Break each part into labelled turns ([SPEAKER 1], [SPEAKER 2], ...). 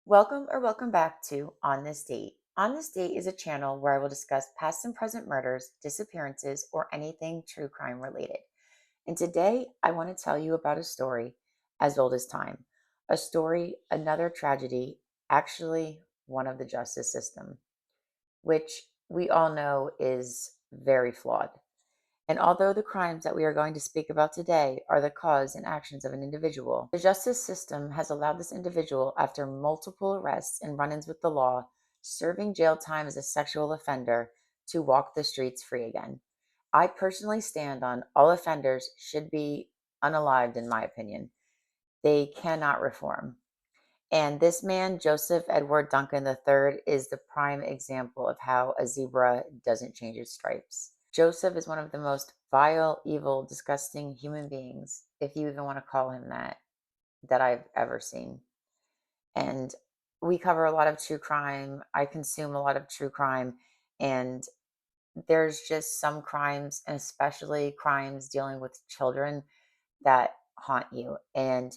[SPEAKER 1] Welcome back to On This Date. On This Date is a channel where I will discuss past and present murders, disappearances, or anything true crime related. And today I want to tell you about a story as old as time. A story, another tragedy, actually one of the justice system, which we all know is very flawed. And although the crimes that we are going to speak about today are the cause and actions of an individual, the justice system has allowed this individual, after multiple arrests and run ins with the law, serving jail time as a sexual offender, to walk the streets free again. I personally stand on all offenders should be unalived, in my opinion. They cannot reform. And this man, Joseph Edward Duncan III, is the prime example of how a zebra doesn't change its stripes. Joseph is one of the most vile, evil, disgusting human beings, if you even want to call him that I've ever seen. And we cover a lot of true crime. I consume a lot of true crime. And there's just some crimes, and especially crimes dealing with children, that haunt you. And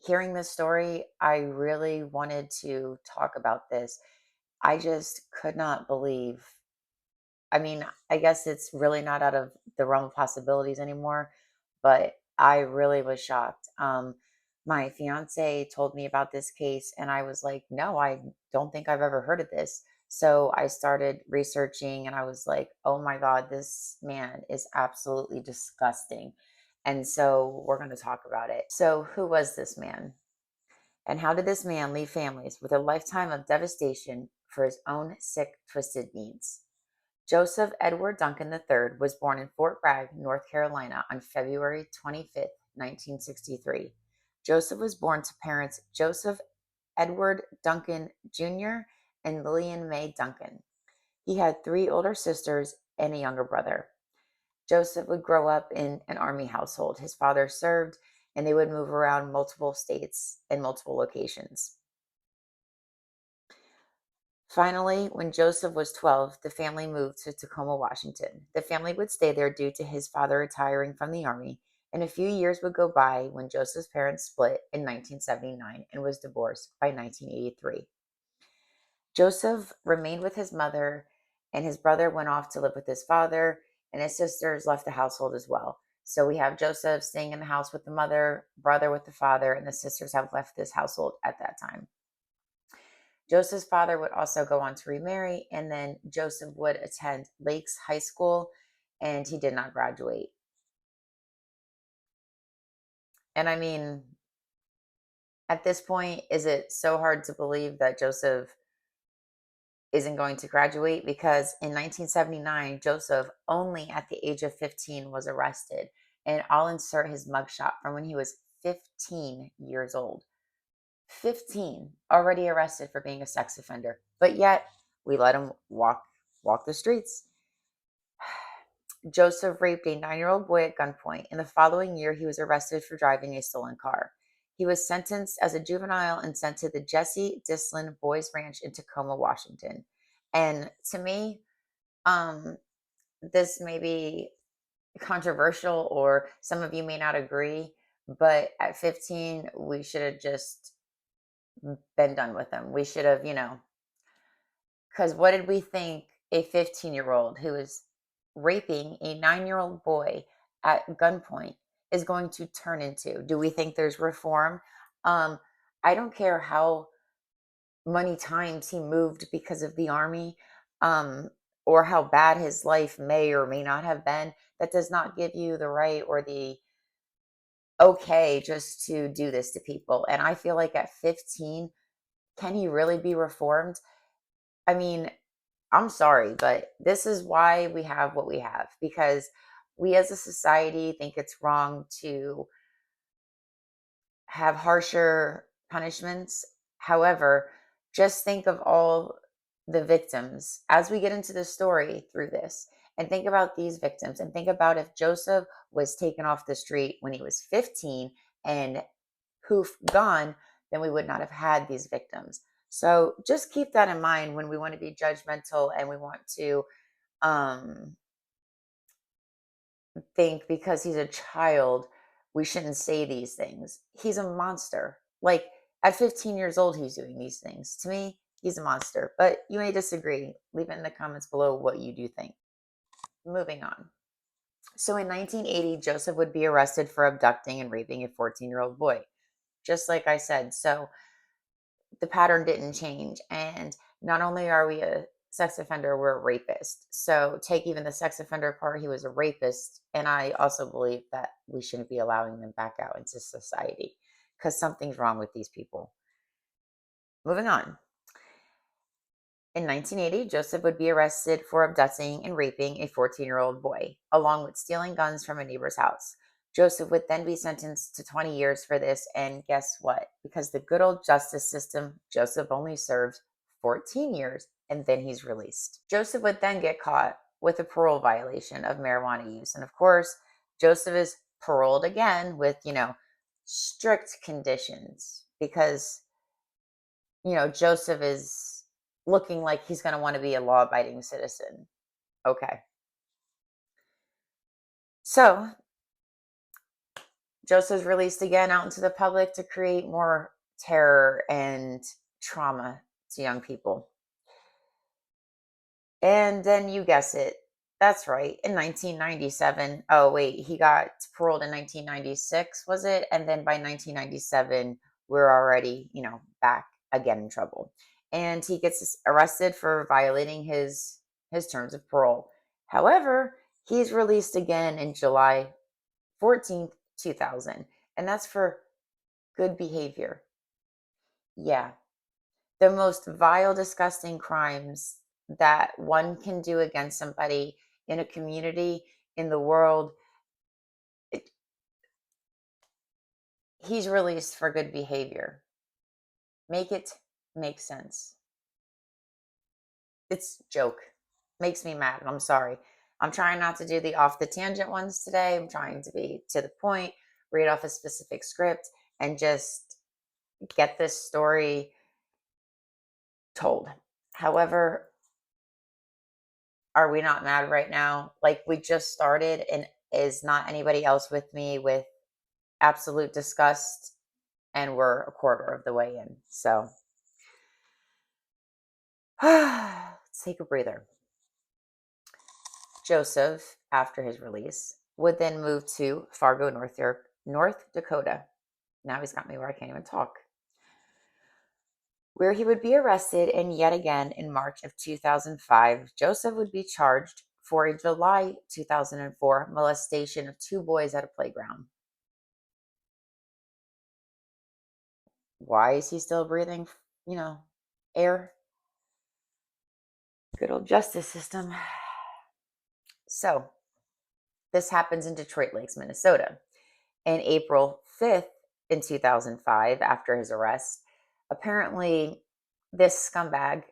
[SPEAKER 1] hearing this story, I really wanted to talk about this. I just could not believe. I mean, I guess it's really not out of the realm of possibilities anymore, but I really was shocked. My fiance told me about this case, and I was like, no, I don't think I've ever heard of this. So I started researching, and I was like, oh my God, this man is absolutely disgusting. And so we're going to talk about it. So, who was this man? And how did this man leave families with a lifetime of devastation for his own sick, twisted needs? Joseph Edward Duncan III was born in Fort Bragg, North Carolina on February 25th, 1963. Joseph was born to parents Joseph Edward Duncan Jr. and Lillian Mae Duncan. He had three older sisters and a younger brother. Joseph would grow up in an army household. His father served, and they would move around multiple states and multiple locations. Finally, when Joseph was 12, the family moved to Tacoma, Washington. The family would stay there due to his father retiring from the Army, and a few years would go by when Joseph's parents split in 1979 and was divorced by 1983. Joseph remained with his mother, and his brother went off to live with his father, and his sisters left the household as well. So we have Joseph staying in the house with the mother, brother with the father, and the sisters have left this household at that time. Joseph's father would also go on to remarry, and then Joseph would attend Lakes High School, and he did not graduate. And I mean, at this point, is it so hard to believe that Joseph isn't going to graduate? Because in 1979, Joseph, only at the age of 15, was arrested. And I'll insert his mugshot from when he was 15 years old. 15, already arrested for being a sex offender. But yet, we let him walk the streets. Joseph raped a 9-year-old boy at gunpoint. In the following year, he was arrested for driving a stolen car. He was sentenced as a juvenile and sent to the Jesse Dislin Boys Ranch in Tacoma, Washington. And to me, um, this may be controversial, or some of you may not agree, but at 15, we should have just been done with him. We should have, because what did we think a 15-year-old who is raping a 9-year-old boy at gunpoint is going to turn into? Do we think there's reform? Um, I don't care how many times he moved because of the army, um, or how bad his life may or may not have been. That does not give you the right or the okay just to do this to people. And I feel like at 15, can he really be reformed? I mean, I'm sorry, but this is why we have what we have, because we as a society think it's wrong to have harsher punishments. However, just think of all the victims as we get into the story through this, and think about these victims, and think about if Joseph was taken off the street when he was 15 and poof, gone, then we would not have had these victims. So just keep that in mind when we want to be judgmental, and we want to um, think because he's a child, we shouldn't say these things. He's a monster. Like, At 15 years old, he's doing these things. To me, he's a monster, but you may disagree. Leave it in the comments below what you do think. Moving on. So in 1980, Joseph would be arrested for abducting and raping a 14-year-old boy. Just like I said. So the pattern didn't change. And not only are we a sex offender, we're a rapist. So take even the sex offender part, he was a rapist. And I also believe that we shouldn't be allowing them back out into society because something's wrong with these people. Moving on. In 1980, Joseph would be arrested for abducting and raping a 14-year-old boy, along with stealing guns from a neighbor's house. Joseph would then be sentenced to 20 years for this, and guess what? Because the good old justice system, Joseph only serves 14 years, and then he's released. Joseph would then get caught with a parole violation of marijuana use, and of course, Joseph is paroled again with, strict conditions because Joseph is looking like he's going to want to be a law abiding citizen. Okay. So Joseph's released again out into the public to create more terror and trauma to young people. And then you guess it. That's right. In 1997. Oh, wait. He got paroled in 1996, was it? And then by 1997, we're already, back again in trouble. And he gets arrested for violating his terms of parole. However, he's released again in July 14th, 2000. And that's for good behavior. Yeah. The most vile, disgusting crimes that one can do against somebody in a community, in the world. it- he's released for good behavior. Make it make sense. It's joke. Makes me mad. I'm sorry. I'm trying not to do the off the tangent ones today. I'm trying to be to the point, read off a specific script, and just get this story told. However, are we not mad right now? Like, we just started, and is not anybody else with me with absolute disgust? And we're a quarter of the way in. So let's take a breather. Joseph, after his release, would then move to Fargo, North Dakota. Now he's got me where I can't even talk. Where he would be arrested, and yet again in March of 2005, Joseph would be charged for a July 2004 molestation of two boys at a playground. Why is he still breathing, air? Good old justice system. So, this happens in Detroit Lakes, Minnesota. And April 5th in 2005, after his arrest, apparently this scumbag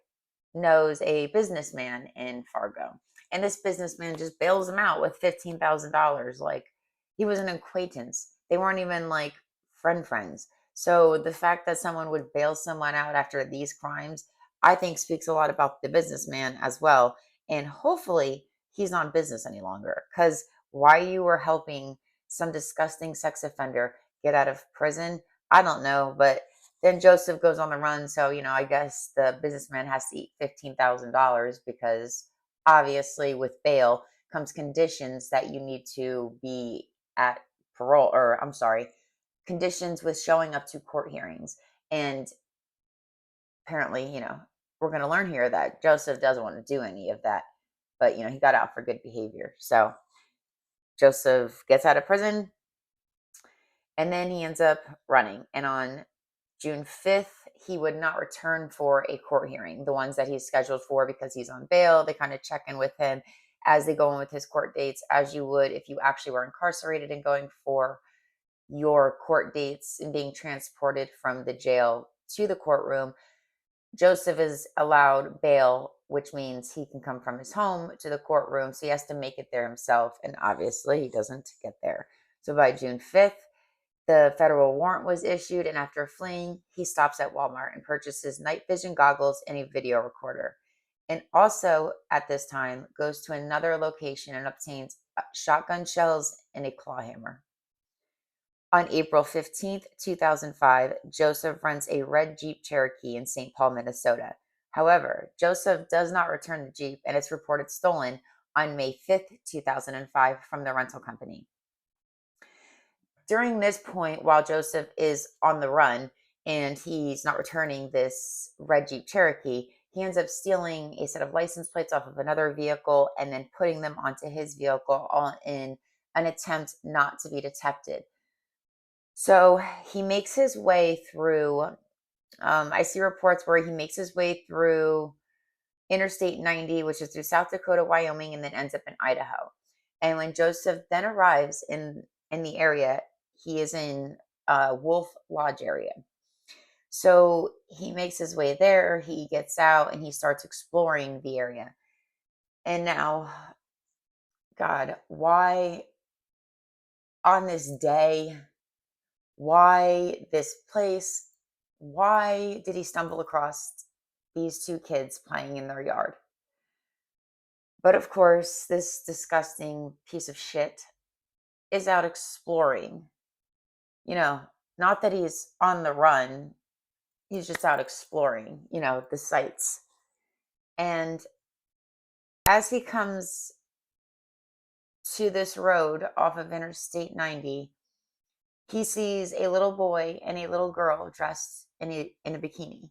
[SPEAKER 1] knows a businessman in Fargo. And this businessman just bails him out with $15,000. Like, he was an acquaintance. They weren't even like friends. So the fact that someone would bail someone out after these crimes, I think speaks a lot about the businessman as well. And hopefully he's not in business any longer. Because why you were helping some disgusting sex offender get out of prison, I don't know. But then Joseph goes on the run. So, I guess the businessman has to eat $15,000 because obviously with bail comes conditions that you need to be at parole, or I'm sorry, conditions with showing up to court hearings. And apparently, we're going to learn here that Joseph doesn't want to do any of that. But, he got out for good behavior. So Joseph gets out of prison, and then he ends up running. And on June 5th, he would not return for a court hearing. The ones that he's scheduled for, because he's on bail, they kind of check in with him as they go in with his court dates, as you would if you actually were incarcerated and going for your court dates and being transported from the jail to the courtroom. Joseph is allowed bail, which means he can come from his home to the courtroom. So he has to make it there himself. And obviously, he doesn't get there. So by June 5th, the federal warrant was issued, and after fleeing, he stops at Walmart and purchases night vision goggles and a video recorder. And also, at this time, goes to another location and obtains shotgun shells and a claw hammer. On April 15th, 2005, Joseph rents a red Jeep Cherokee in St. Paul, Minnesota. However, Joseph does not return the Jeep and it's reported stolen on May 5th, 2005, from the rental company. During this point, while Joseph is on the run and he's not returning this red Jeep Cherokee, he ends up stealing a set of license plates off of another vehicle and then putting them onto his vehicle, all in an attempt not to be detected. So he makes his way through. I see reports where he makes his way through Interstate 90, which is through South Dakota, Wyoming, and then ends up in Idaho. And when Joseph then arrives in the area, he is in Wolf Lodge area. So he makes his way there. He gets out and he starts exploring the area. And now, God, why on this day? Why this place? Why did he stumble across these two kids playing in their yard? But of course, this disgusting piece of shit is out exploring. You know, not that he's on the run, he's just out exploring, the sights. And as he comes to this road off of Interstate 90, he sees a little boy and a little girl dressed in a bikini.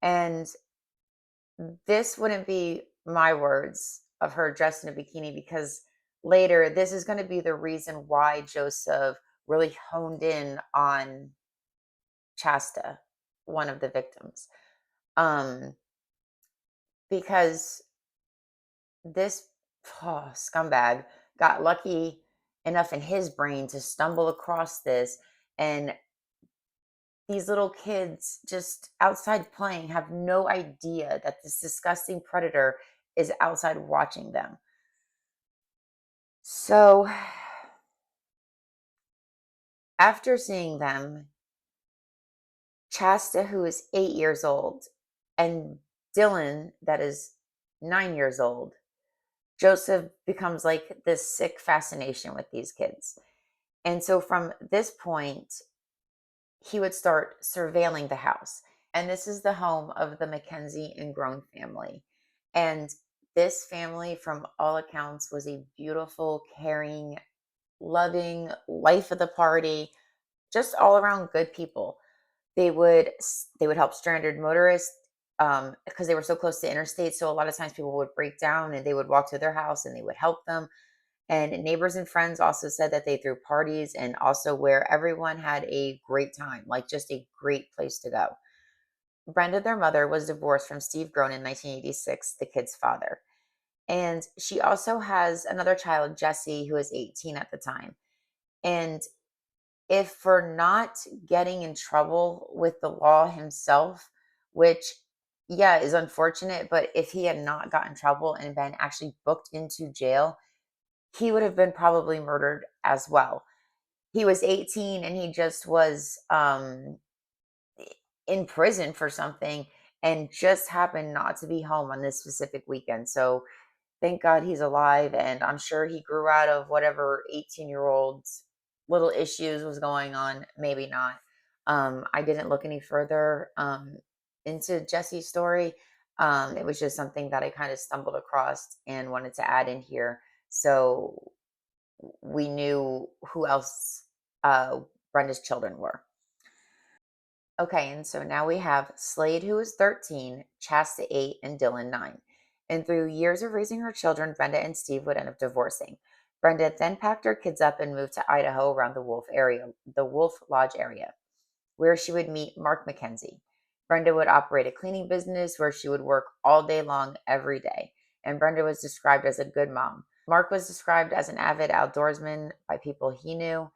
[SPEAKER 1] And this wouldn't be my words of her dressed in a bikini, because later this is going to be the reason why Joseph really honed in on Chasta, one of the victims. Um, because this scumbag got lucky enough in his brain to stumble across this, and these little kids just outside playing have no idea that this disgusting predator is outside watching them. So after seeing them, Chasta, who is 8 years old, and Dylan, that is 9 years old, Joseph becomes like this sick fascination with these kids. And so from this point, he would start surveilling the house. And this is the home of the Mackenzie and Grown family. And this family, from all accounts, was a beautiful, caring, loving, life of the party, just all around good people. They would help stranded motorists, because they were so close to interstate. So a lot of times people would break down and they would walk to their house and they would help them. And neighbors and friends also said that they threw parties, and also where everyone had a great time, like just a great place to go. Brenda, their mother, was divorced from Steve Grown in 1986, the kid's father. And she also has another child, Jesse, who is 18 at the time. And if for not getting in trouble with the law himself, which, yeah, is unfortunate, but if he had not gotten in trouble and been actually booked into jail, he would have been probably murdered as well. He was 18 and he just was in prison for something and just happened not to be home on this specific weekend. So thank God he's alive. And I'm sure he grew out of whatever 18-year-old's little issues was going on. Maybe not. I didn't look any further into Jesse's story. It was just something that I kind of stumbled across and wanted to add in here. So we knew who else Brenda's children were. Okay, and so now we have Slade, who is 13, Chasta 8, and Dylan 9. And through years of raising her children, Brenda and Steve would end up divorcing. Brenda then packed her kids up and moved to Idaho around the Wolf Lodge area, where she would meet Mark Mackenzie. Brenda would operate a cleaning business where she would work all day long every day, and Brenda was described as a good mom. Mark was described as an avid outdoorsman by people he knew,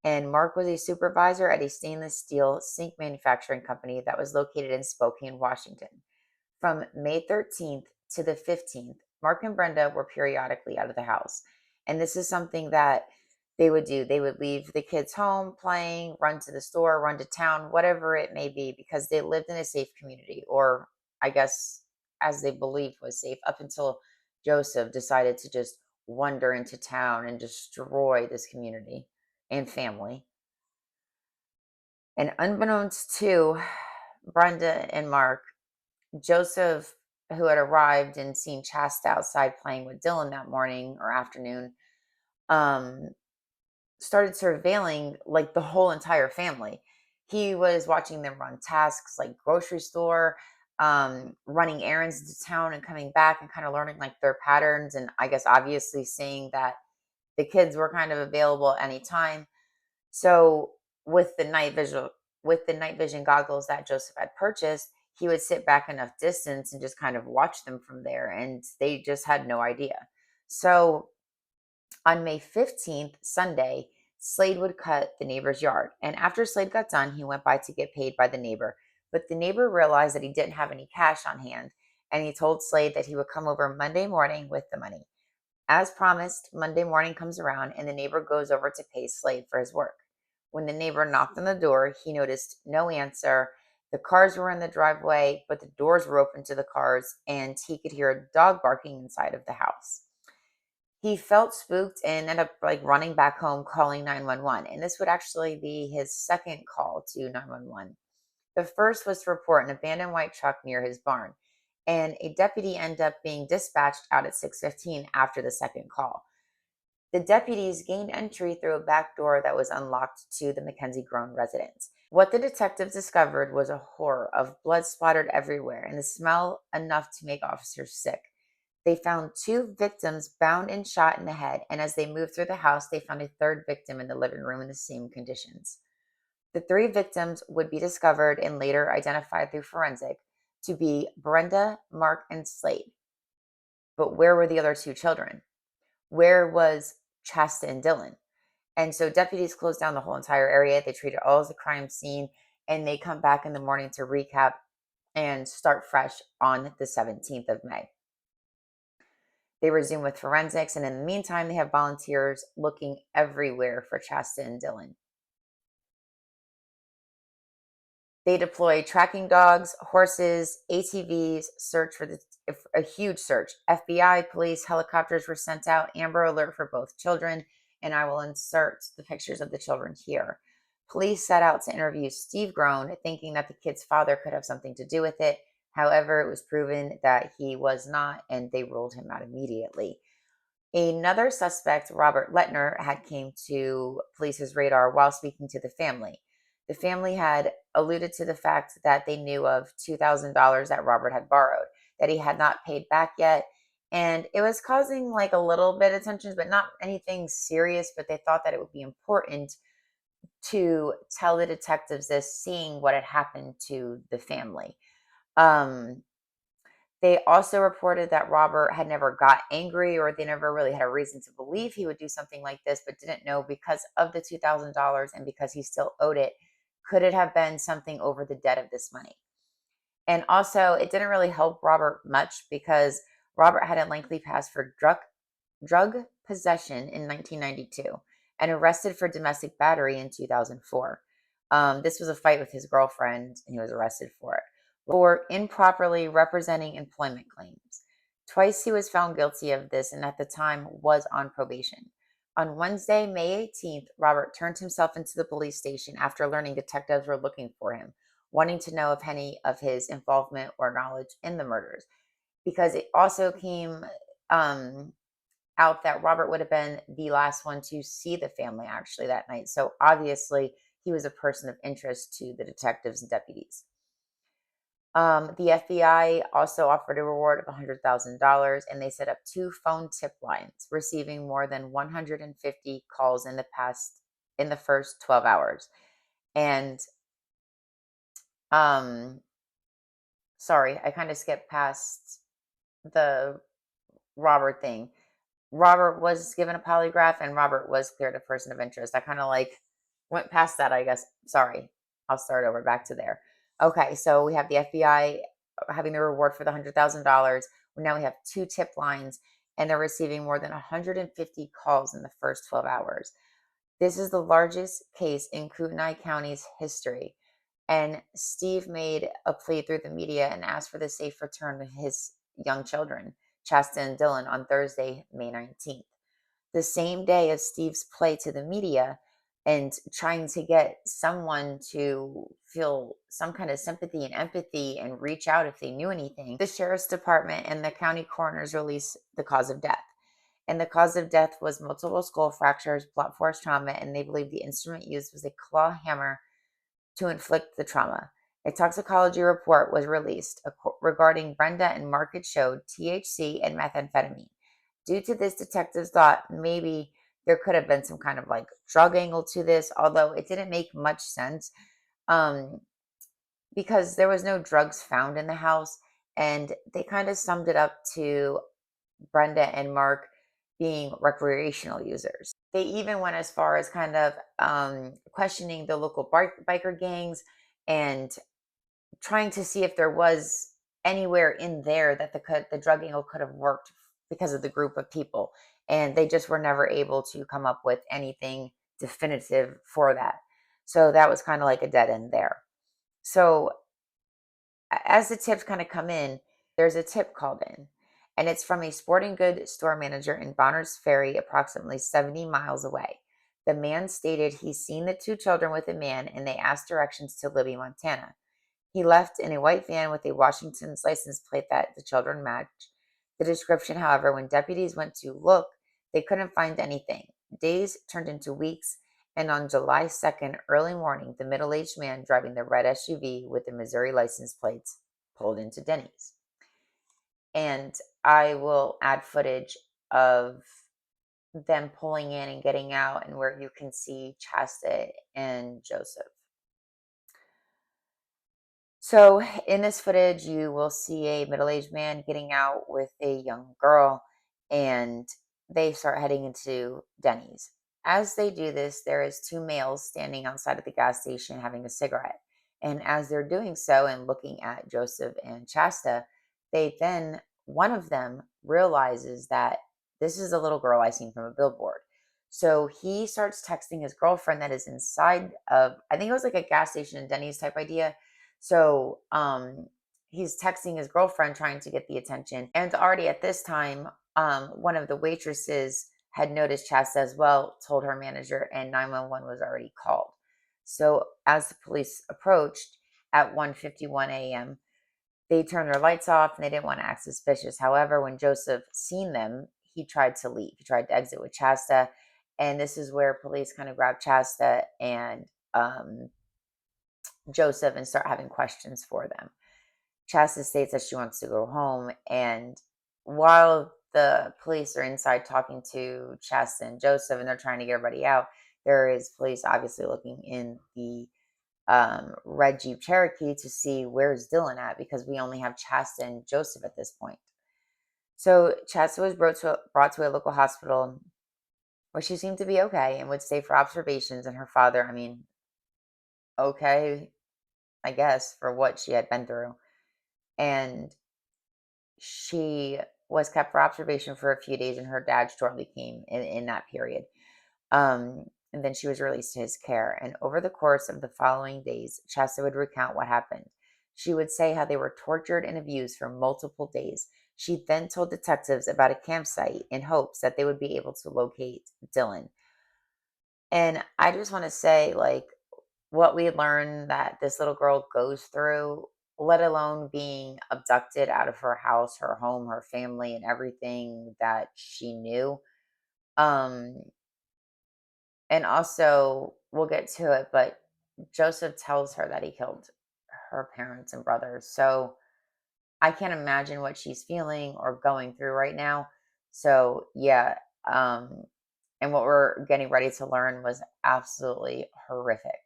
[SPEAKER 1] and Mark was a supervisor at a stainless steel sink manufacturing company that was located in Spokane, Washington. From May 13th to the 15th, Mark and Brenda were periodically out of the house. And this is something that they would do. They would leave the kids home playing, run to the store, run to town, whatever it may be, because they lived in a safe community, or I guess as they believed was safe, up until Joseph decided to just wander into town and destroy this community and family. And unbeknownst to Brenda and Mark, Joseph, who had arrived and seen Chasta outside playing with Dylan that morning or afternoon, um, started surveilling like the whole entire family. He was watching them run tasks like grocery store, running errands to town and coming back and kind of learning like their patterns. And I guess obviously seeing that the kids were kind of available anytime. So with the night vision goggles that Joseph had purchased, he would sit back enough distance and just kind of watch them from there, and they just had no idea. So on May 15th, Sunday, Slade would cut the neighbor's yard. And after Slade got done, he went by to get paid by the neighbor. But the neighbor realized that he didn't have any cash on hand, and he told Slade that he would come over Monday morning with the money. As promised, Monday morning comes around, and the neighbor goes over to pay Slade for his work. When the neighbor knocked on the door, he noticed no answer. The cars were in the driveway, but the doors were open to the cars, and he could hear a dog barking inside of the house. He felt spooked and ended up like running back home calling 911. And this would actually be his second call to 911. The first was to report an abandoned white truck near his barn. And a deputy ended up being dispatched out at 6:15 after the second call. The deputies gained entry through a back door that was unlocked to the Mackenzie Grown residence. What the detectives discovered was a horror of blood splattered everywhere and the smell enough to make officers sick. They found two victims bound and shot in the head, and as they moved through the house, they found a third victim in the living room in the same conditions. The three victims would be discovered and later identified through forensic to be Brenda, Mark, and Slade. But where were the other two children? Where was Chasta and Dylan? And so deputies closed down the whole entire area. They treated all as a crime scene, and they come back in the morning to recap and start fresh on the 17th of May. They resume with forensics, and in the meantime, they have volunteers looking everywhere for Chasta and Dylan. They deploy tracking dogs, horses, ATVs, search for a huge search. FBI, police, helicopters were sent out, Amber Alert for both children, and I will insert the pictures of the children here. Police set out to interview Steve Grown, thinking that the kid's father could have something to do with it. However, it was proven that he was not, and they ruled him out immediately. Another suspect, Robert Lettner, had came to police's radar while speaking to the family. The family had alluded to the fact that they knew of $2,000 that Robert had borrowed, that he had not paid back yet. And it was causing like a little bit of tension, but not anything serious. But they thought that it would be important to tell the detectives this, seeing what had happened to the family. Um, they also reported that Robert had never got angry, or they never really had a reason to believe he would do something like this, but didn't know because of the $2,000 and because he still owed it. Could it have been something over the debt of this money? And also, it didn't really help Robert much because Robert had a lengthy past for drug possession in 1992 and arrested for domestic battery in 2004. This was a fight with his girlfriend, and he was arrested for it for improperly representing employment claims. Twice he was found guilty of this and at the time was on probation. On Wednesday, May 18th, Robert turned himself into the police station after learning detectives were looking for him, wanting to know if any of his involvement or knowledge in the murders. Because it also came um, out that Robert would have been the last one to see the family actually that night. So obviously, he was a person of interest to the detectives and deputies. The FBI also offered a reward of $100,000, and they set up two phone tip lines, receiving more than 150 calls in the first 12 hours. And um, sorry, I kind of skipped past the Robert thing. Robert was given a polygraph, and Robert was cleared a person of interest. I kind of like went past that, I guess. Sorry. I'll start over back to there. Okay, so we have the FBI having the reward for the $100,000. Now we have two tip lines, and they're receiving more than 150 calls in the first 12 hours. This is the largest case in Kootenai County's history. And Steve made a plea through the media and asked for the safe return of his young children, Chasta and Dylan, on Thursday, May 19th. The same day as Steve's plea to the media, and trying to get someone to feel some kind of sympathy and empathy and reach out if they knew anything. The sheriff's department and the county coroners released the cause of death. And the cause of death was multiple skull fractures, blunt force trauma, and they believe the instrument used was a claw hammer to inflict the trauma. A toxicology report was released regarding Brenda, and Mark it showed THC and methamphetamine. Due to this, detectives thought maybe there could have been some kind of like drug angle to this, although it didn't make much sense um, because there was no drugs found in the house. And they kind of summed it up to Brenda and Mark being recreational users. They even went as far as kind of questioning the local biker gangs and trying to see if there was anywhere in there that the drug angle could have worked because of the group of people. And they just were never able to come up with anything definitive for that. So that was kind of like a dead end there. So as the tips kind of come in, there's a tip called in, and it's from a sporting goods store manager in Bonners Ferry, approximately 70 miles away. The man stated he's seen the two children with a man, and they asked directions to Libby, Montana. He left in a white van with a Washington's license plate that the children matched. The description, however, when deputies went to look, they couldn't find anything. Days turned into weeks, and on July 2nd, early morning, the middle aged man driving the red SUV with the Missouri license plates pulled into Denny's. And I will add footage of them pulling in and getting out, and where you can see Chastity and Joseph. So, in this footage, you will see a middle aged man getting out with a young girl, and they start heading into Denny's. As they do this, there is two males standing outside of the gas station having a cigarette. And as they're doing so and looking at Joseph and Shasta, one of them realizes that this is a little girl I seen from a billboard. So he starts texting his girlfriend that is inside of, I think it was like a gas station, Denny's type idea. So he's texting his girlfriend trying to get the attention. And already at this time, one of the waitresses had noticed Chasta as well, told her manager, and 911 was already called. So as the police approached at 1:51 a.m., they turned their lights off and they didn't want to act suspicious. However, when Joseph seen them, he tried to leave. He tried to exit with Chasta. And this is where police kind of grabbed Chasta and Joseph and start having questions for them. Chasta states that she wants to go home. And while the police are inside talking to Chasta and Joseph and they're trying to get everybody out, there is police obviously looking in the red Jeep Cherokee to see where's Dylan at, because we only have Chasta and Joseph at this point. So Chasta was brought to a local hospital where she seemed to be okay and would stay for observations. And her father, I mean, okay, I guess, for what she had been through. And she was kept for observation for a few days, and her dad shortly came in that period. And then she was released to his care. And over the course of the following days, Chasta would recount what happened. She would say how they were tortured and abused for multiple days. She then told detectives about a campsite in hopes that they would be able to locate Dylan. And I just want to say, like, what we learned that this little girl goes through, let alone being abducted out of her house, her home, her family, and everything that she knew. Um, and also, we'll get to it, but Joseph tells her that he killed her parents and brothers. So I can't imagine what she's feeling or going through right now. So, yeah. And what we're getting ready to learn was absolutely horrific.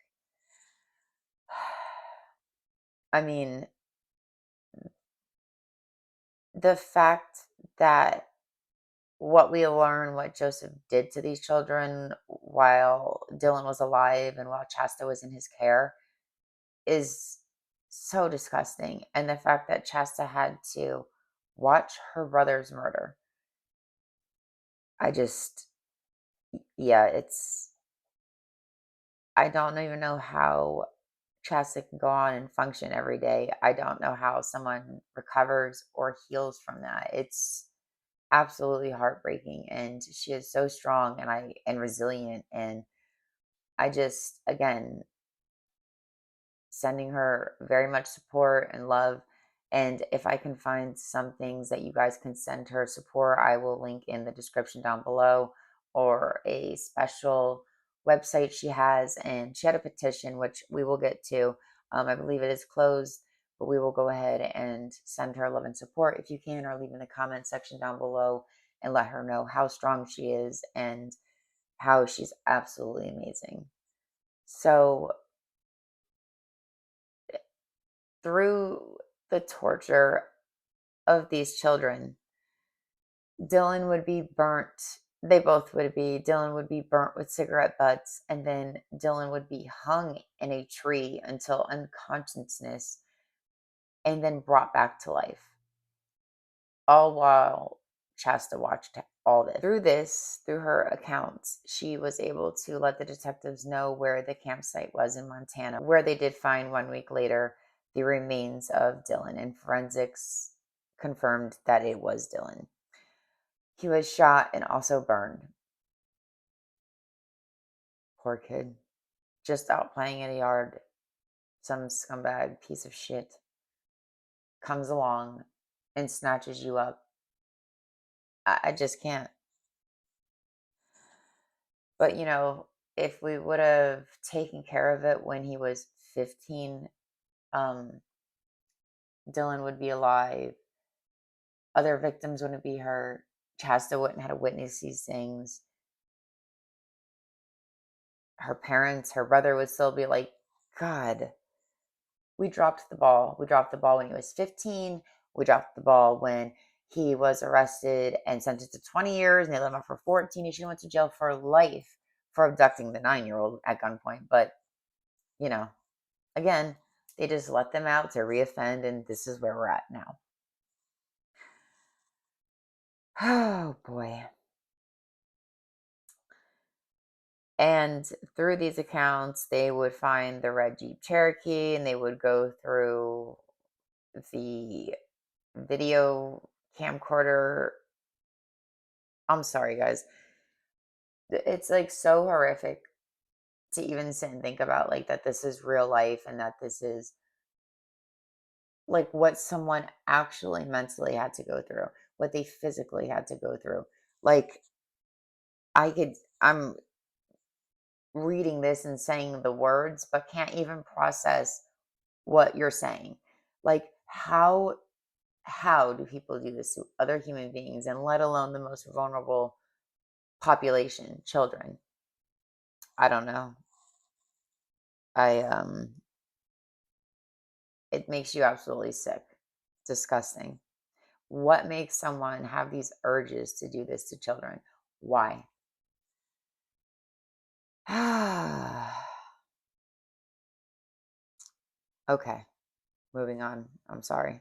[SPEAKER 1] I mean, the fact that what we learn, what Joseph did to these children while Dylan was alive and while Chasta was in his care is so disgusting. And the fact that Chasta had to watch her brother's murder, I just, yeah, I don't even know how Chasta can go on and function every day. I don't know how someone recovers or heals from that. It's absolutely heartbreaking, and she is so strong and resilient, and I just, again, sending her very much support and love. And if I can find some things that you guys can send her support, I will link in the description down below, or a special website she has. And she had a petition, which we will get to. I believe it is closed, but we will go ahead and send her love and support if you can, or leave in the comment section down below and let her know how strong she is and how she's absolutely amazing. So, through the torture of these children, Dylan would be burnt. They both would be. Dylan would be burnt with cigarette butts, and then Dylan would be hung in a tree until unconsciousness and then brought back to life. All while Shasta watched all this. Through her accounts, she was able to let the detectives know where the campsite was in Montana, where they did find 1 week later the remains of Dylan, and forensics confirmed that it was Dylan. He was shot and also burned. Poor kid. Just out playing in a yard. Some scumbag piece of shit comes along and snatches you up. I just can't. But, if we would have taken care of it when he was 15, um, Dylan would be alive. Other victims wouldn't be hurt. Chasta wouldn't have to witness these things. Her parents, her brother would still be like, God, we dropped the ball. We dropped the ball when he was 15. We dropped the ball when he was arrested and sentenced to 20 years, and they let him out for 14. He should have went to jail for life for abducting the 9-year-old at gunpoint. But, you know, again, they just let them out to reoffend, and this is where we're at now. Oh, boy. And through these accounts, they would find the red Jeep Cherokee, and they would go through the video camcorder. I'm sorry, guys. It's like so horrific to even sit and think about, like, that this is real life and that this is like what someone actually mentally had to go through, what they physically had to go through. Like, I'm reading this and saying the words, but can't even process what you're saying. Like, how do people do this to other human beings, and let alone the most vulnerable population, children? I don't know. I It makes you absolutely sick. Disgusting. What makes someone have these urges to do this to children? Why? Okay, moving on. I'm sorry.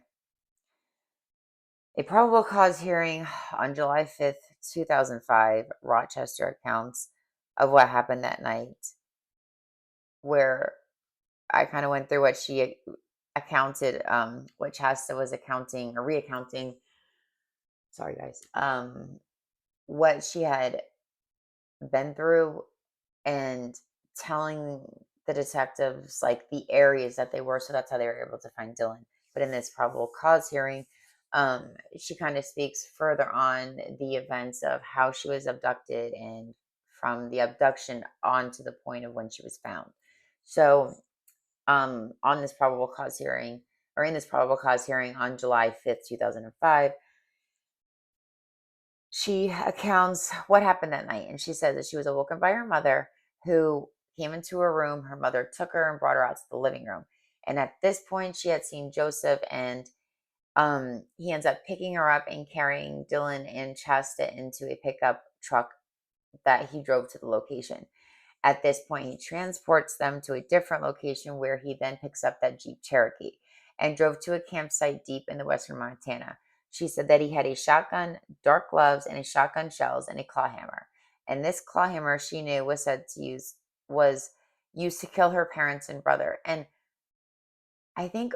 [SPEAKER 1] A probable cause hearing on July 5th, 2005, Rochester accounts of what happened that night, where I kind of went through what she accounted, what Shasta was accounting or reaccounting. Sorry, guys. What she had been through, and telling the detectives like the areas that they were, so that's how they were able to find Dylan. But in this probable cause hearing, she kind of speaks further on the events of how she was abducted, and from the abduction on to the point of when she was found. So, on this probable cause hearing, or in this probable cause hearing on July 5th, 2005, she accounts what happened that night. And she says that she was awoken by her mother, who came into her room. Her mother took her and brought her out to the living room. And at this point, she had seen Joseph, and he ends up picking her up and carrying Dylan and Chasta into a pickup truck that he drove to the location. At this point, he transports them to a different location, where he then picks up that Jeep Cherokee and drove to a campsite deep in the western Montana. She said that he had a shotgun, dark gloves, and a shotgun shells and a claw hammer. And this claw hammer, she knew, was used to kill her parents and brother. And I think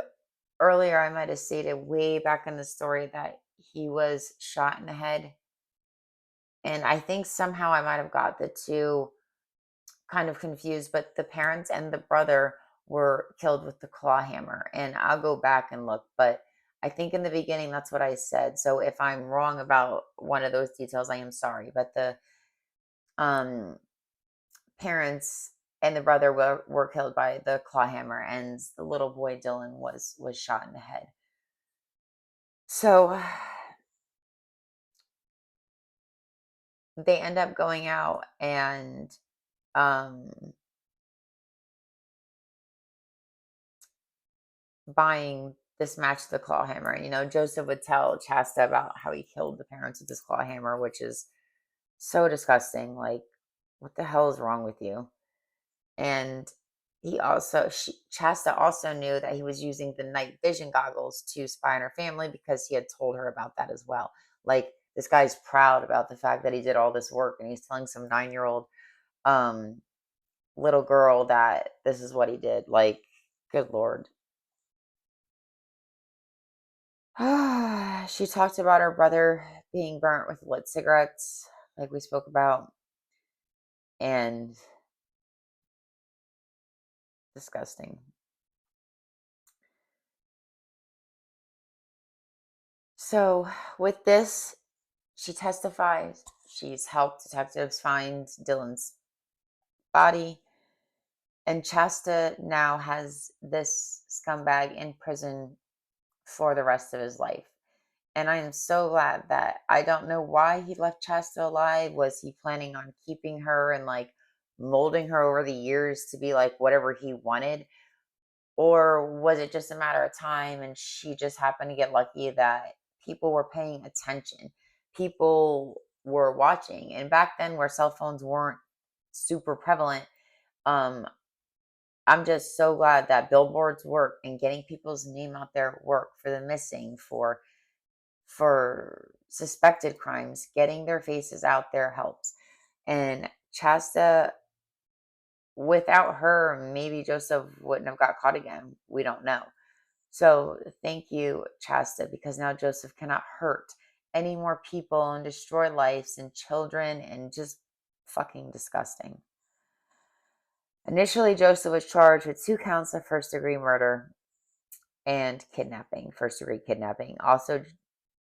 [SPEAKER 1] earlier I might have stated way back in the story that he was shot in the head. And I think somehow I might have got the two kind of confused, but the parents and the brother were killed with the claw hammer. And I'll go back and look, but I think in the beginning that's what I said. So if I'm wrong about one of those details, I am sorry. But the um, parents and the brother were killed by the claw hammer, and the little boy Dylan was shot in the head. So they end up going out and um, buying this match to the claw hammer. You know, Joseph would tell Shasta about how he killed the parents with this claw hammer, which is so disgusting. Like, what the hell is wrong with you? And Shasta also knew that he was using the night vision goggles to spy on her family because he had told her about that as well. Like, this guy's proud about the fact that he did all this work, and he's telling some 9-year-old um, little girl that this is what he did. Like, good Lord. She talked about her brother being burnt with lit cigarettes, like we spoke about, and disgusting. So, with this, she testifies. She's helped detectives find Dylan's body, and Chasta now has this scumbag in prison for the rest of his life. And I am so glad that I don't know why he left Chasta alive. Was he planning on keeping her and like molding her over the years to be like whatever he wanted? Or was it just a matter of time and she just happened to get lucky that people were paying attention? People were watching. And back then, where cell phones weren't super prevalent, um, I'm just so glad that billboards work and getting people's name out there work for the missing, for suspected crimes. Getting their faces out there helps. And Chasta, without her, maybe Joseph wouldn't have got caught again. We don't know. So thank you, Chasta, because now Joseph cannot hurt any more people and destroy lives and children and just fucking disgusting. Initially, Joseph was charged with 2 counts of first degree murder and kidnapping, first degree kidnapping. Also,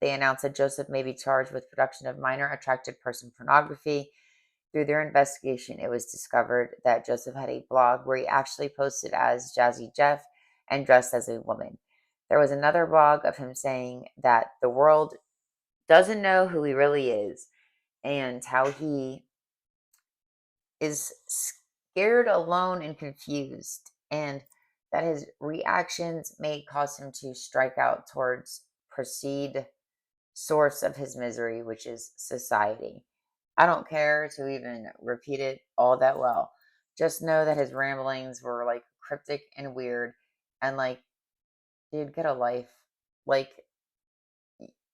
[SPEAKER 1] they announced that Joseph may be charged with production of minor attracted person pornography. Through their investigation, it was discovered that Joseph had a blog where he actually posted as Jazzy Jeff and dressed as a woman. There was another blog of him saying that the world doesn't know who he really is and how he is scared, alone, and confused, and that his reactions may cause him to strike out towards perceived source of his misery, which is society. I don't care to even repeat it all that well. Just know that his ramblings were like cryptic and weird, and like, dude, get a life. Like,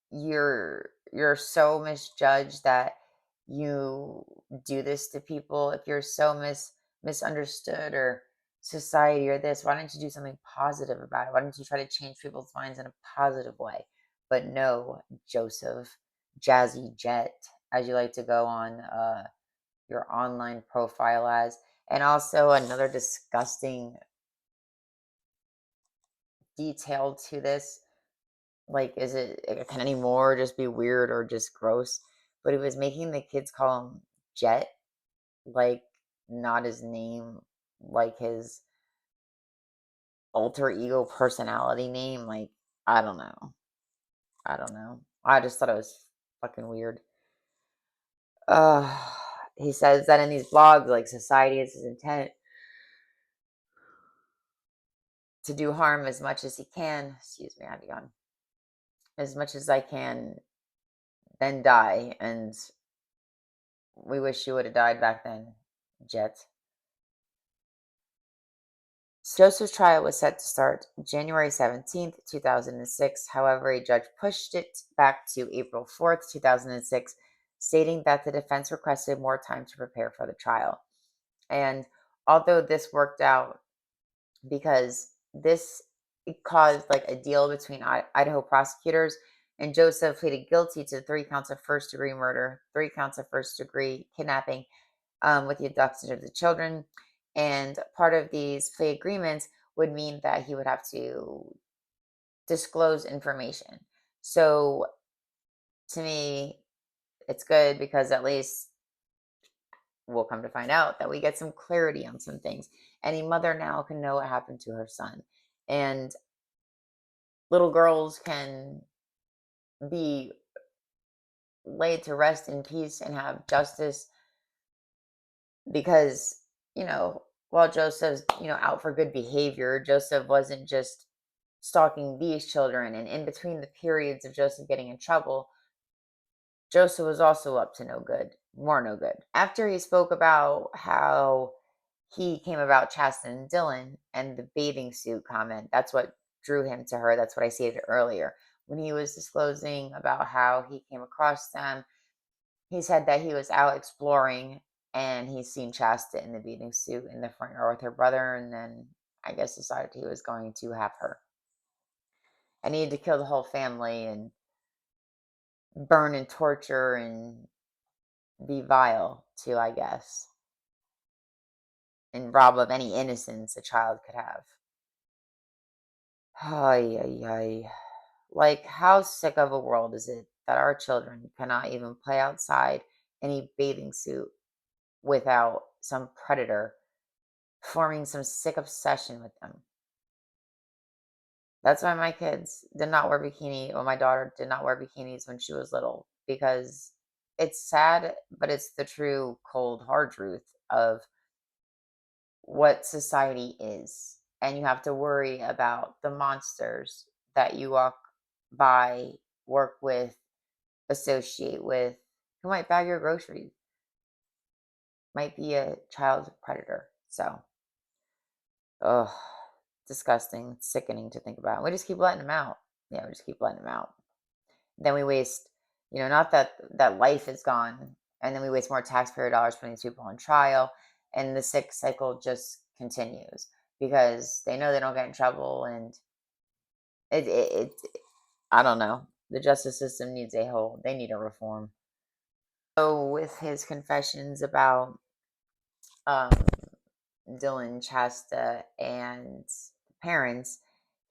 [SPEAKER 1] you're so misjudged that you do this to people. If you're so misunderstood or society or this, why don't you do something positive about it? Why don't you try to change people's minds in a positive way? But no, Joseph, Jazzy Jet, as you like to go on your online profile as. And also another disgusting detail to this, like, is it can any more just be weird or just gross? But he was making the kids call him Jet, like not his name, like his alter ego personality name. Like, I don't know. I don't know. I just thought it was fucking weird. Uh he says that in these blogs, like society is his intent to do harm as much as he can. Excuse me, I had to yawn. As much as I can, then die. And we wish you would have died back then, Jet. Joseph's trial was set to start January 17th, 2006. However, a judge pushed it back to April 4th, 2006, stating that the defense requested more time to prepare for the trial. And although this worked out because this caused like a deal between Idaho prosecutors, and Joseph pleaded guilty to 3 counts of first degree murder, 3 counts of first degree kidnapping, with the abduction of the children. And part of these plea agreements would mean that he would have to disclose information. So to me, it's good because at least we'll come to find out that we get some clarity on some things. Any mother now can know what happened to her son. And little girls can be laid to rest in peace and have justice because, while Joseph's, out for good behavior, Joseph wasn't just stalking these children. And in between the periods of Joseph getting in trouble, Joseph was also up to no good, more no good. After he spoke about how he came about Chasten Dillon and the bathing suit comment, that's what drew him to her. That's what I stated earlier. When he was disclosing about how he came across them, he said that he was out exploring and he's seen Shasta in the bathing suit in the front yard with her brother, and then I guess decided he was going to have her. I needed to kill the whole family and burn and torture and be vile too, I guess, and rob of any innocence a child could have. Ay, ay, ay. Like, how sick of a world is it that our children cannot even play outside in a bathing suit without some predator forming some sick obsession with them? That's why my kids did not wear bikini, or my daughter did not wear bikinis when she was little, because it's sad, but it's the true cold hard truth of what society is. And you have to worry about the monsters that you walk by, work with, associate with, who might bag your groceries, might be a child predator. So, ugh, disgusting, sickening to think about. We just keep letting them out. Yeah, we just keep letting them out. Then we waste, not that life is gone, and then we waste more taxpayer dollars putting these people on trial, and the sick cycle just continues because they know they don't get in trouble, and it I don't know. The justice system needs they need a reform. So with his confessions about um, Dylan, Chasta, and parents,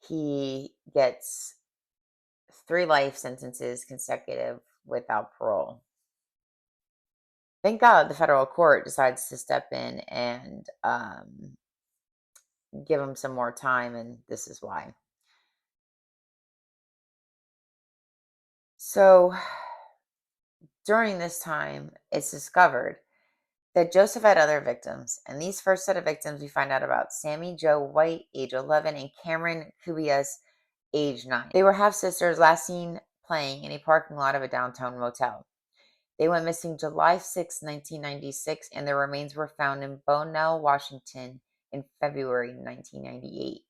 [SPEAKER 1] he gets 3 life sentences consecutive without parole. Thank God the federal court decides to step in and give him some more time, and this is why. So during this time, it's discovered that Joseph had other victims, and these first set of victims we find out about Sammy Joe White, age 11, and Cameron Cubias, age 9. They were half sisters, last seen playing in a parking lot of a downtown motel. They went missing July 6, 1996, and their remains were found in Bonell, Washington in February 1998.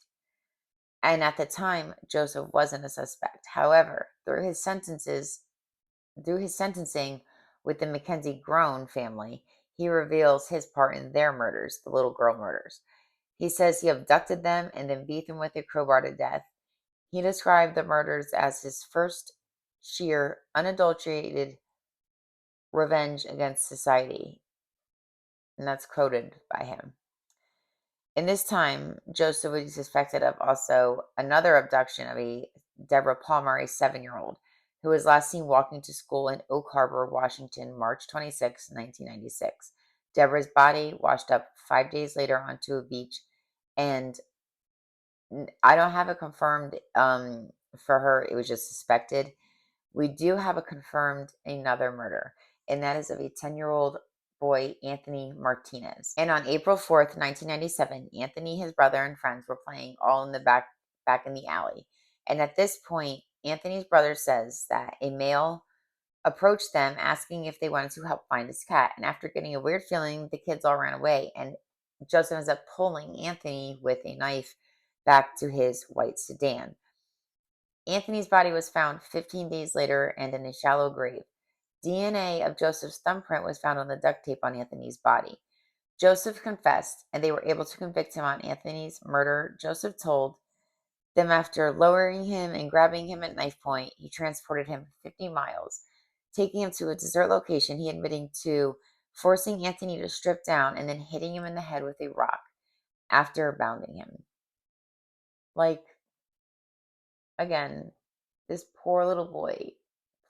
[SPEAKER 1] And at the time, Joseph wasn't a suspect. However, through his sentencing with the Mackenzie Grown family, he reveals his part in their murders, the little girl murders. He says he abducted them and then beat them with a crowbar to death. He described the murders as his first sheer, unadulterated revenge against society. And that's quoted by him. In this time, Joseph was suspected of also another abduction of a Deborah Palmer, a 7-year-old, who was last seen walking to school in Oak Harbor, Washington, March 26, 1996. Deborah's body washed up 5 days later onto a beach, and I don't have it confirmed for her. It was just suspected. We do have a confirmed another murder, and that is of a 10-year-old boy, Anthony Martinez. And on April 4th, 1997, Anthony, his brother, and friends were playing all in the back in the alley. And at this point, Anthony's brother says that a male approached them asking if they wanted to help find his cat. And after getting a weird feeling, the kids all ran away. And Joseph ends up pulling Anthony with a knife back to his white sedan. Anthony's body was found 15 days later and in a shallow grave. DNA of Joseph's thumbprint was found on the duct tape on Anthony's body. Joseph confessed, and they were able to convict him on Anthony's murder. Joseph told them after lowering him and grabbing him at knife point, he transported him 50 miles, taking him to a desert location he admitted to forcing Anthony to strip down and then hitting him in the head with a rock after bounding him. Like, again, this poor little boy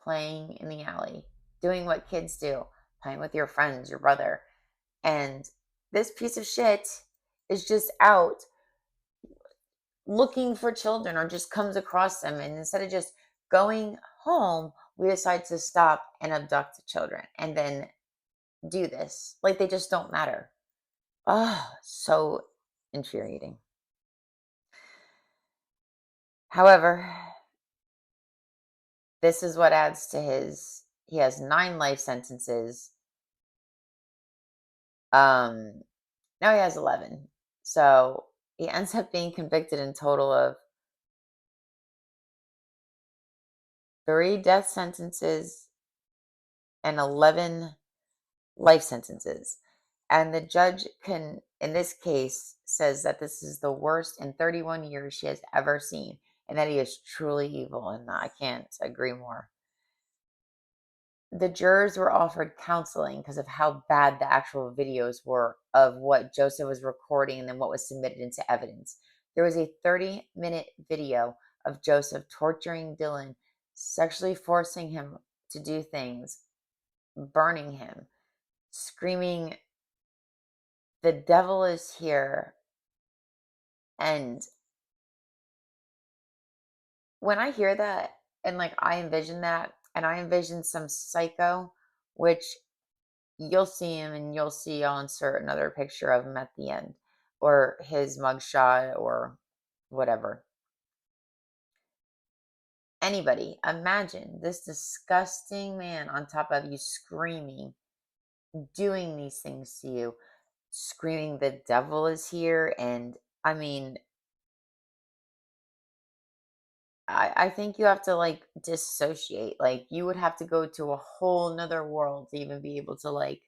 [SPEAKER 1] playing in the alley, doing what kids do, playing with your friends, your brother. And this piece of shit is just out looking for children or just comes across them. And instead of just going home, we decide to stop and abduct children and then do this. Like they just don't matter. Oh, so infuriating. However, this is what adds to he has 9 life sentences. Now he has 11. So he ends up being convicted in total of 3 death sentences and 11 life sentences. And the judge can, in this case, says that this is the worst in 31 years she has ever seen, and that he is truly evil. And I can't agree more. The jurors were offered counseling because of how bad the actual videos were of what Joseph was recording and then what was submitted into evidence. There was a 30-minute video of Joseph torturing Dylan, sexually forcing him to do things, burning him, screaming, "The devil is here." And when I hear that and like I envision that, and I envision some psycho, which you'll see him and you'll see, I'll insert another picture of him at the end or his mugshot or whatever. Anybody, imagine this disgusting man on top of you screaming, doing these things to you, screaming, "The devil is here." And I mean, I think you have to like dissociate. Like you would have to go to a whole nother world to even be able to like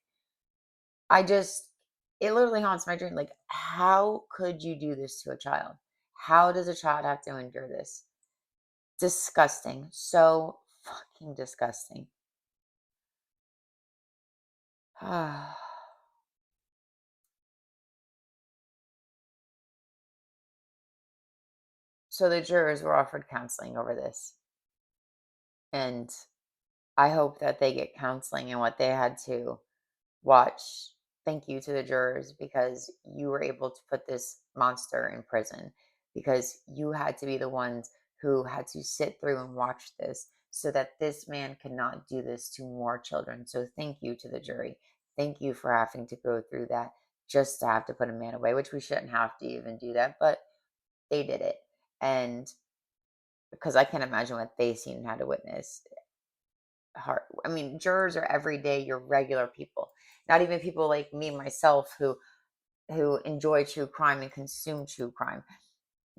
[SPEAKER 1] I just it literally haunts my dream. Like, how could you do this to a child? How does a child have to endure this? Disgusting. So fucking disgusting. So the jurors were offered counseling over this. And I hope that they get counseling and what they had to watch. Thank you to the jurors because you were able to put this monster in prison because you had to be the ones who had to sit through and watch this so that this man cannot do this to more children. So thank you to the jury. Thank you for having to go through that just to have to put a man away, which we shouldn't have to even do that, but they did it. And because I can't imagine what they seen and had to witness hard. I mean, jurors are everyday, your regular people, not even people like me myself who enjoy true crime and consume true crime.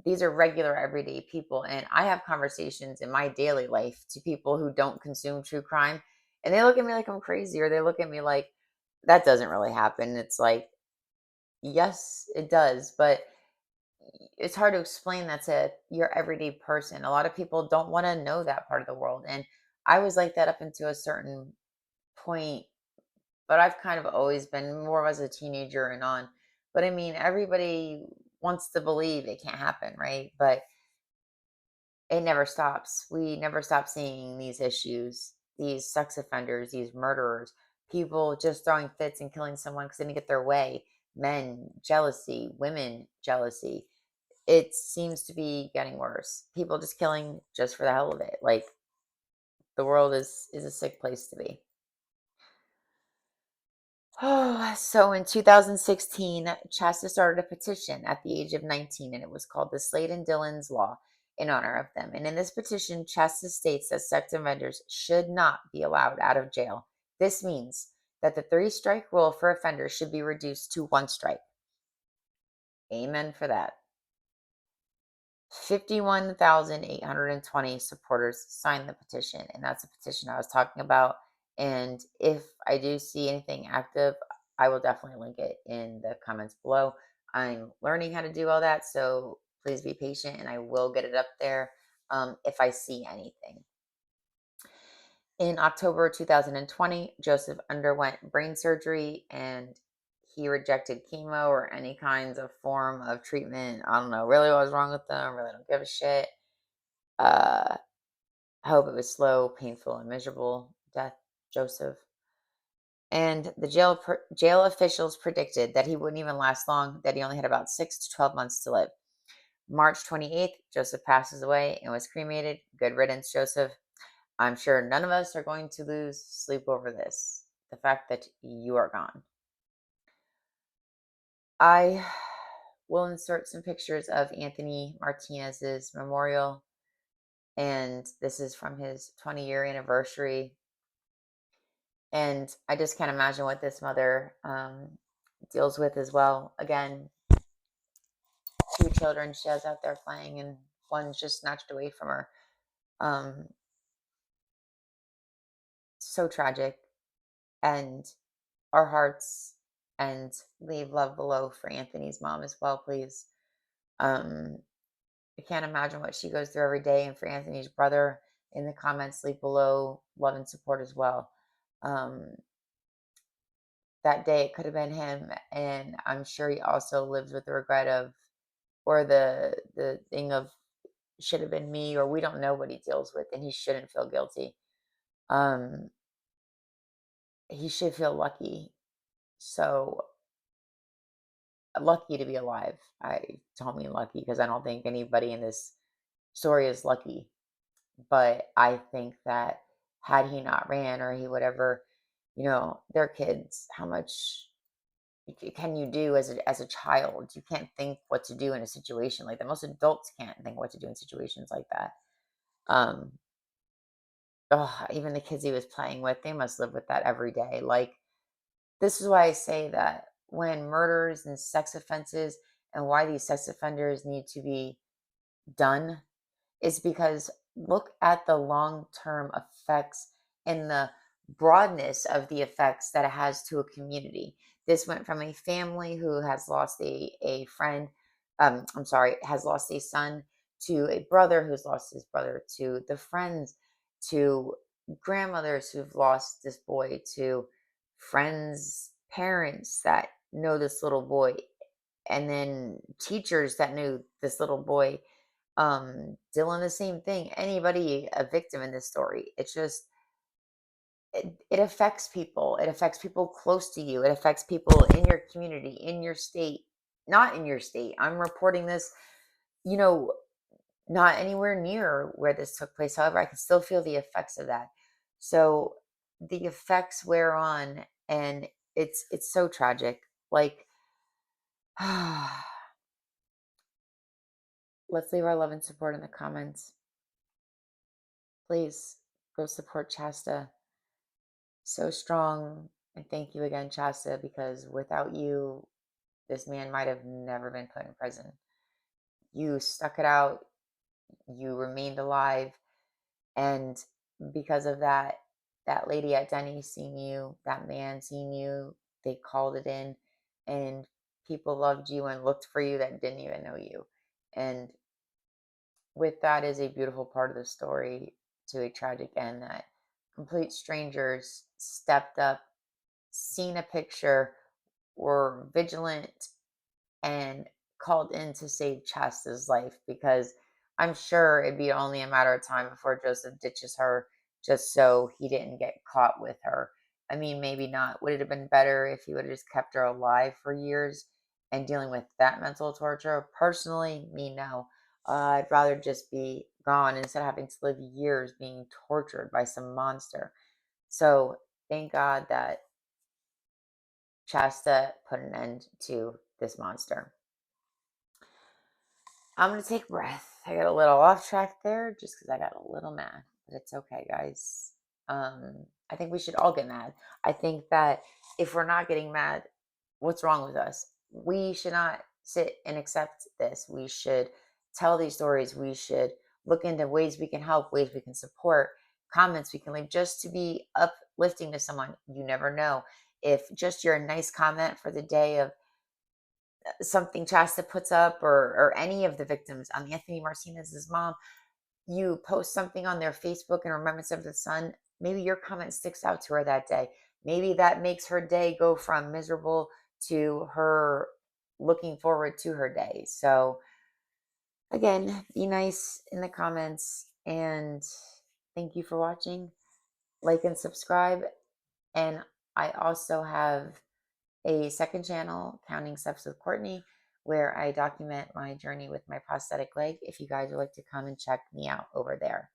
[SPEAKER 1] These are regular everyday people, and I have conversations in my daily life to people who don't consume true crime, and they look at me like I'm crazy, or they look at me like that doesn't really happen. It's like, yes, it does, but it's hard to explain that to your everyday person. A lot of people don't want to know that part of the world, and I was like that up until a certain point, but I've kind of always been more as a teenager and on. But I mean, everybody wants to believe it can't happen, right? But it never stops. We never stop seeing these issues, these sex offenders, these murderers, people just throwing fits and killing someone because they didn't get their way, men, jealousy, women, jealousy. It seems to be getting worse. People just killing just for the hell of it. Like the world is a sick place to be. Oh, so in 2016, Chasta started a petition at the age of 19, and it was called the Slade and Dillon's Law in honor of them. And in this petition, Chasta states that sex offenders should not be allowed out of jail. This means that the 3-strike rule for offenders should be reduced to 1 strike. Amen for that. 51,820 supporters signed the petition, and that's the petition I was talking about. And if I do see anything active, I will definitely link it in the comments below. I'm learning how to do all that, so please be patient, and I will get it up there if I see anything. In October 2020, Joseph underwent brain surgery and he rejected chemo or any kinds of form of treatment. I don't know really what was wrong with them. Really don't give a shit. I hope it was slow, painful, and miserable death, Joseph. And the jail officials predicted that he wouldn't even last long, that he only had about 6 to 12 months to live. March 28th, Joseph passes away and was cremated. Good riddance, Joseph. I'm sure none of us are going to lose sleep over this. The fact that you are gone. I will insert some pictures of Anthony Martinez's memorial, and this is from his 20-year anniversary. And I just can't imagine what this mother deals with as well. Again, 2 children she has out there playing, and one's just snatched away from her. So tragic. And our hearts and leave love below for Anthony's mom as well, please. I can't imagine what she goes through every day. And for Anthony's brother, in the comments, leave below love and support as well. That day it could have been him, and I'm sure he also lives with the regret of, or the thing of, should have been me, or we don't know what he deals with, and he shouldn't feel guilty. Um, he should feel lucky. So lucky to be alive. I don't mean lucky because I don't think anybody in this story is lucky. But I think that had he not ran, or he would ever, they're kids. How much can you do as a child? You can't think what to do in a situation like that. Most adults can't think what to do in situations like that. Um, Even the kids he was playing with, they must live with that every day. Like, this is why I say that when murders and sex offenses, and why these sex offenders need to be done, is because look at the long-term effects and the broadness of the effects that it has to a community. This went from a family who has lost a friend, I'm sorry, has lost a son, to a brother who's lost his brother, to the friends, to grandmothers who've lost this boy, to friends' parents that know this little boy, and then teachers that knew this little boy. Dylan, the same thing. Anybody a victim in this story. It's just, it affects people. It affects people close to you. It affects people in your community, in your state, not in your state. I'm reporting this, you know, not anywhere near where this took place. However, I can still feel the effects of that. So the effects wear on, and it's so tragic. Like, let's leave our love and support in the comments. Please go support Chasta. So strong. And thank you again, Chasta, because without you, this man might have never been put in prison. You stuck it out, you remained alive, and because of that, that lady at Denny's seen you, that man seen you, they called it in, and people loved you and looked for you that didn't even know you. And with that is a beautiful part of the story to a tragic end, that complete strangers stepped up, seen a picture, were vigilant, and called in to save Chasta's life, because I'm sure it'd be only a matter of time before Joseph ditches her just so he didn't get caught with her. I mean, maybe not. Would it have been better if he would have just kept her alive for years and dealing with that mental torture? Personally, me, no. I'd rather just be gone instead of having to live years being tortured by some monster. So thank God that Shasta put an end to this monster. I'm going to take a breath. I got a little off track there just because I got a little mad, but it's okay, guys. I think we should all get mad. I think that if we're not getting mad, what's wrong with us? We should not sit and accept this. We should tell these stories. We should look into ways we can help, ways we can support, comments we can leave just to be uplifting to someone. You never know. If just your nice comment for the day of something Shasta puts up, or any of the victims, Anthony Martinez's mom, you post something on their Facebook in remembrance of the son, maybe your comment sticks out to her that day. Maybe that makes her day go from miserable to her looking forward to her day. So, again, be nice in the comments, and thank you for watching. Like and subscribe. And I also have a second channel, Counting Steps with Courtney, where I document my journey with my prosthetic leg. If you guys would like to come and check me out over there.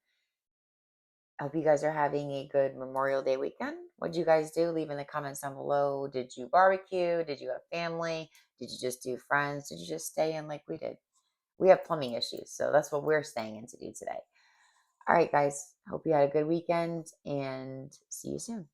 [SPEAKER 1] I hope you guys are having a good Memorial Day weekend. What did you guys do? Leave in the comments down below. Did you barbecue? Did you have family? Did you just do friends? Did you just stay in like we did? We have plumbing issues, so that's what we're staying in to do today. All right, guys. Hope you had a good weekend and see you soon.